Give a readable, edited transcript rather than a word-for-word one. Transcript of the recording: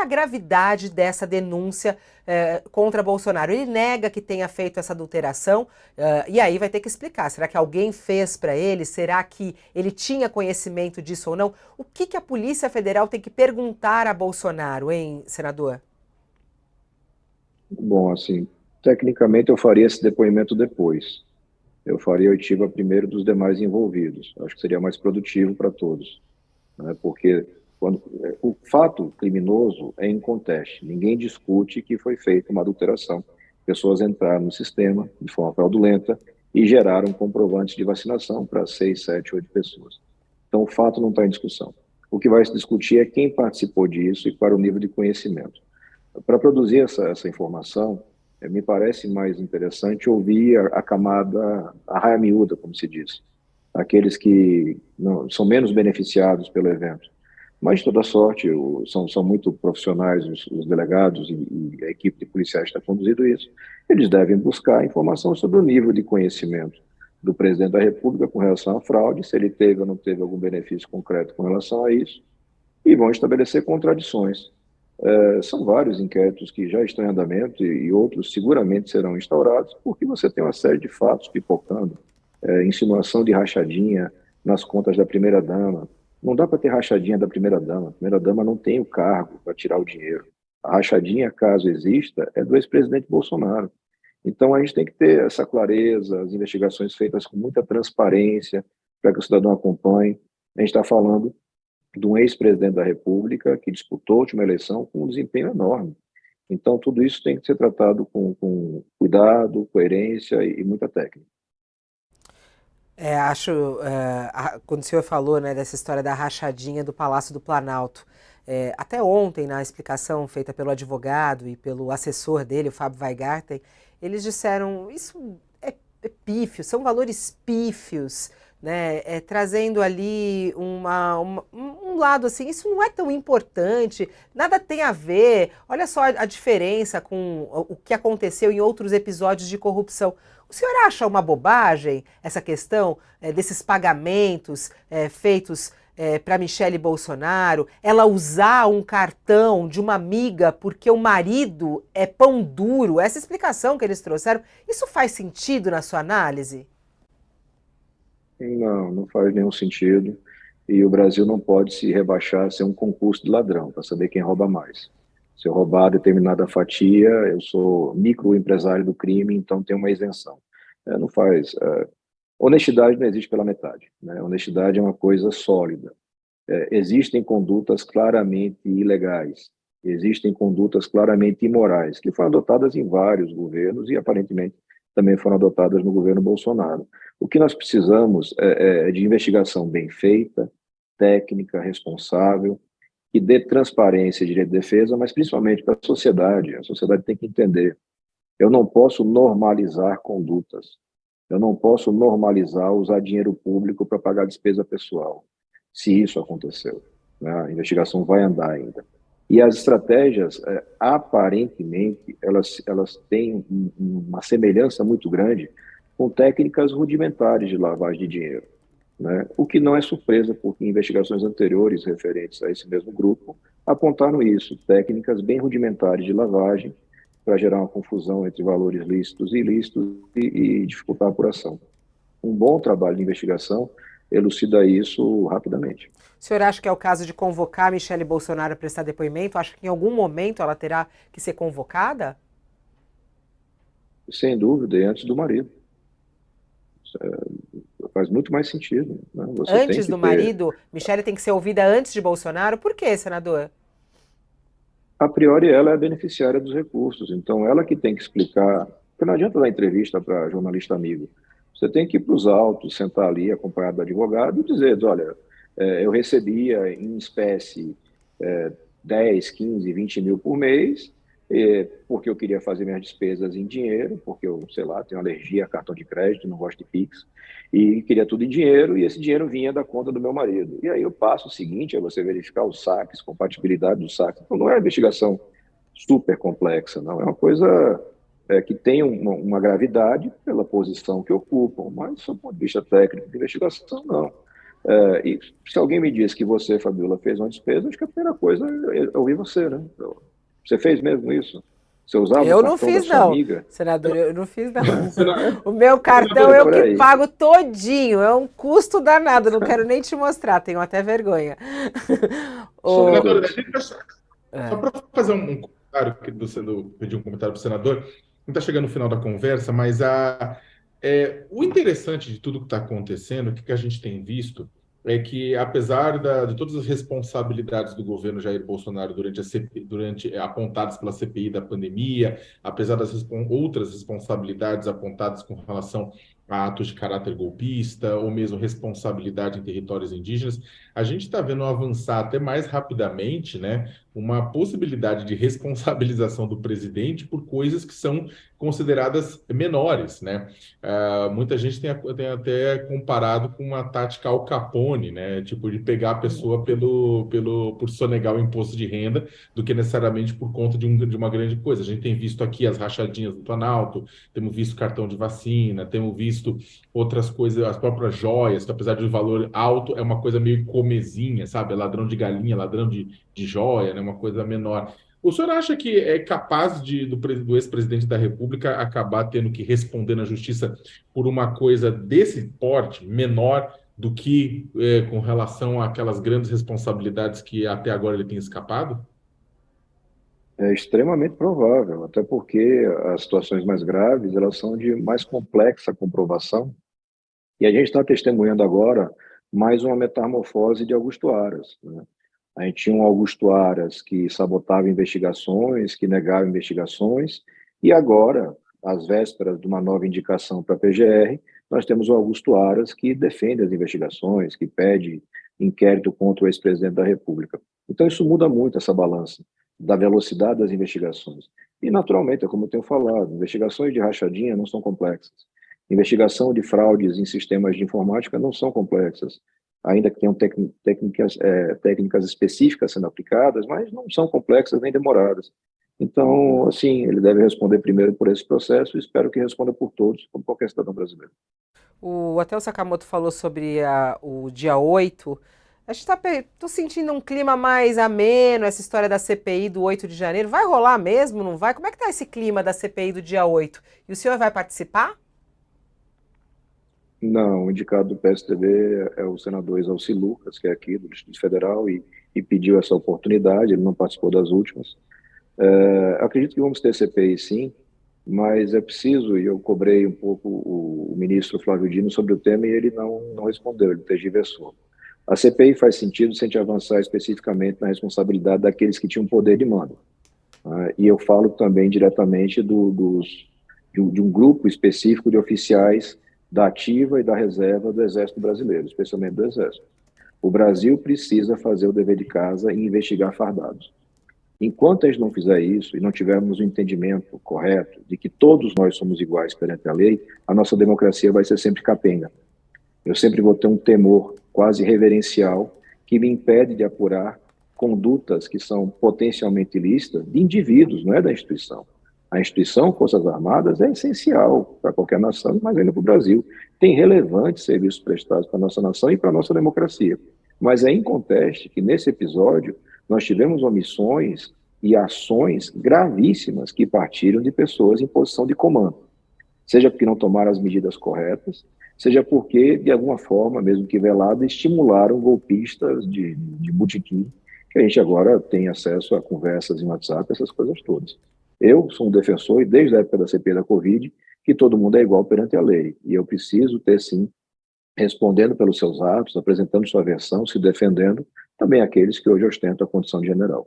gravidade dessa denúncia contra Bolsonaro? Ele nega que tenha feito essa adulteração, e aí vai ter que explicar. Será que alguém fez para ele? Será que ele tinha conhecimento disso ou não? O que a Polícia Federal tem que perguntar a Bolsonaro, hein, senador? Bom, assim, tecnicamente eu faria esse depoimento depois. Eu faria a oitiva primeiro dos demais envolvidos. Acho que seria mais produtivo para todos, né? Porque o fato criminoso é inconteste. Ninguém discute que foi feita uma adulteração. Pessoas entraram no sistema de forma fraudulenta e geraram comprovantes de vacinação para 6, 7, 8 pessoas. Então, o fato não está em discussão. O que vai se discutir é quem participou disso e qual era o nível de conhecimento. Para produzir essa informação, me parece mais interessante ouvir a camada, a raia miúda, como se diz, aqueles que não, são menos beneficiados pelo evento. Mas, de toda sorte, são muito profissionais os delegados e a equipe de policiais que está conduzindo isso. Eles devem buscar informação sobre o nível de conhecimento do presidente da República com relação à fraude, se ele teve ou não teve algum benefício concreto com relação a isso, e vão estabelecer contradições. São vários inquéritos que já estão em andamento e outros seguramente serão instaurados, porque você tem uma série de fatos pipocando, insinuação de rachadinha nas contas da primeira-dama. Não dá para ter rachadinha da primeira-dama. A primeira-dama não tem o cargo para tirar o dinheiro. A rachadinha, caso exista, é do ex-presidente Bolsonaro. Então, a gente tem que ter essa clareza, as investigações feitas com muita transparência, para que o cidadão acompanhe. A gente está falando de um ex-presidente da República que disputou a última eleição com um desempenho enorme. Então, tudo isso tem que ser tratado com cuidado, coerência e muita técnica. Quando o senhor falou, né, dessa história da rachadinha do Palácio do Planalto, até ontem, na explicação feita pelo advogado e pelo assessor dele, o Fábio Weingarten, eles disseram, isso é pífio, são valores pífios, né, trazendo ali um lado assim, isso não é tão importante, nada tem a ver, olha só a diferença com o que aconteceu em outros episódios de corrupção. O senhor acha uma bobagem essa questão desses pagamentos feitos para Michele Bolsonaro, ela usar um cartão de uma amiga porque o marido é pão duro, essa explicação que eles trouxeram, isso faz sentido na sua análise? Não, não faz nenhum sentido. E o Brasil não pode se rebaixar a ser um concurso de ladrão, para saber quem rouba mais. Se eu roubar determinada fatia, eu sou microempresário do crime, então tem uma isenção. Não faz. Honestidade não existe pela metade, né? Honestidade é uma coisa sólida. Existem condutas claramente ilegais, existem condutas claramente imorais, que foram adotadas em vários governos e aparentemente também foram adotadas no governo Bolsonaro. O que nós precisamos é de investigação bem feita, técnica, responsável, que dê transparência e direito de defesa, mas principalmente para a sociedade. A sociedade tem que entender. Eu não posso normalizar condutas. Eu não posso normalizar usar dinheiro público para pagar despesa pessoal, se isso aconteceu, né? A investigação vai andar ainda. E as estratégias, aparentemente, elas têm uma semelhança muito grande com técnicas rudimentares de lavagem de dinheiro, né? O que não é surpresa, porque investigações anteriores referentes a esse mesmo grupo apontaram isso, técnicas bem rudimentares de lavagem para gerar uma confusão entre valores lícitos e ilícitos e dificultar a apuração. Um bom trabalho de investigação elucida isso rapidamente. O senhor acha que é o caso de convocar a Michele Bolsonaro a prestar depoimento? Acha que em algum momento ela terá que ser convocada? Sem dúvida, e antes do marido. Faz muito mais sentido, né? Você tem Antes que do ter... marido? Michele tem que ser ouvida antes de Bolsonaro? Por quê, senador? A priori, ela é a beneficiária dos recursos, então ela que tem que explicar, porque não adianta dar entrevista para jornalista amigo, você tem que ir para os autos, sentar ali acompanhado do advogado e dizer, olha, eu recebia em espécie 10, 15, 20 mil por mês, porque eu queria fazer minhas despesas em dinheiro, porque eu, sei lá, tenho alergia a cartão de crédito, não gosto de Pix, e queria tudo em dinheiro, e esse dinheiro vinha da conta do meu marido. E aí o passo seguinte é você verificar os saques, compatibilidade dos saques. Então não é uma investigação super complexa, não. É uma coisa que tem uma gravidade pela posição que ocupam, mas do ponto de vista técnico de investigação, não. E se alguém me diz que você, Fabiola, fez uma despesa, acho que a primeira coisa é ouvir você, né? Você fez mesmo isso? Você usava o Eu não cartão da fiz, sua não, amiga? senador, eu não fiz, não. Senador, O meu cartão senador, eu que Peraí. pago todinho, é um custo danado, não quero nem te mostrar, tenho até vergonha. Somos Ô, senador, todos. só para fazer um comentário, pedir um comentário para o senador, não está chegando no final da conversa, mas o interessante de tudo que está acontecendo, o que a gente tem visto, é que, apesar de todas as responsabilidades do governo Jair Bolsonaro apontadas pela CPI da pandemia, apesar das outras responsabilidades apontadas com relação a atos de caráter golpista, ou mesmo responsabilidade em territórios indígenas, a gente está vendo avançar até mais rapidamente, né, uma possibilidade de responsabilização do presidente por coisas que são consideradas menores, né? Muita gente tem até comparado com uma tática Al Capone, né? Tipo, de pegar a pessoa por sonegar o imposto de renda, do que necessariamente por conta de uma grande coisa. A gente tem visto aqui as rachadinhas do Planalto, temos visto cartão de vacina, temos visto outras coisas, as próprias joias, que apesar de valor alto, é uma coisa meio comezinha, sabe? É ladrão de galinha, ladrão de joia, né? Uma coisa menor. O senhor acha que é capaz do ex-presidente da República acabar tendo que responder na justiça por uma coisa desse porte, menor do que com relação àquelas grandes responsabilidades que até agora ele tem escapado? É extremamente provável, até porque as situações mais graves, elas são de mais complexa comprovação, e a gente está testemunhando agora mais uma metamorfose de Augusto Aras, né? A gente tinha um Augusto Aras que sabotava investigações, que negava investigações, e agora, às vésperas de uma nova indicação para a PGR, nós temos o Augusto Aras que defende as investigações, que pede inquérito contra o ex-presidente da República. Então, isso muda muito essa balança da velocidade das investigações. E, naturalmente, é como eu tenho falado, investigações de rachadinha não são complexas. Investigação de fraudes em sistemas de informática não são complexas, ainda que tenham técnicas específicas sendo aplicadas, mas não são complexas nem demoradas. Então, assim, ele deve responder primeiro por esse processo e espero que responda por todos, como qualquer cidadão brasileiro. até o Sakamoto falou sobre o dia 8. A gente tô sentindo um clima mais ameno, essa história da CPI do 8 de janeiro. Vai rolar mesmo, não vai? Como é que tá esse clima da CPI do dia 8? E o senhor vai participar? Não, o indicado do PSDB é o senador Exalci Lucas, que é aqui do Distrito Federal, e pediu essa oportunidade, ele não participou das últimas. Acredito que vamos ter CPI sim, mas é preciso, e eu cobrei um pouco o ministro Flávio Dino sobre o tema e ele não respondeu, ele tergiversou. A CPI faz sentido se a gente avançar especificamente na responsabilidade daqueles que tinham poder de mando. E eu falo também diretamente de um grupo específico de oficiais da ativa e da reserva do Exército Brasileiro, especialmente do Exército. O Brasil precisa fazer o dever de casa e investigar fardados. Enquanto a gente não fizer isso e não tivermos o entendimento correto de que todos nós somos iguais perante a lei, a nossa democracia vai ser sempre capenga. Eu sempre vou ter um temor quase reverencial que me impede de apurar condutas que são potencialmente ilícitas de indivíduos, não é da instituição. A instituição Forças Armadas é essencial para qualquer nação, mas ainda para o Brasil. Tem relevantes serviços prestados para a nossa nação e para a nossa democracia. Mas é inconteste que, nesse episódio, nós tivemos omissões e ações gravíssimas que partiram de pessoas em posição de comando. Seja porque não tomaram as medidas corretas, seja porque, de alguma forma, mesmo que velada, estimularam golpistas de botequim, que a gente agora tem acesso a conversas em WhatsApp, essas coisas todas. Eu sou um defensor, e desde a época da CPI da Covid, que todo mundo é igual perante a lei. E eu preciso ter, sim, respondendo pelos seus atos, apresentando sua versão, se defendendo, também aqueles que hoje ostentam a condição de general.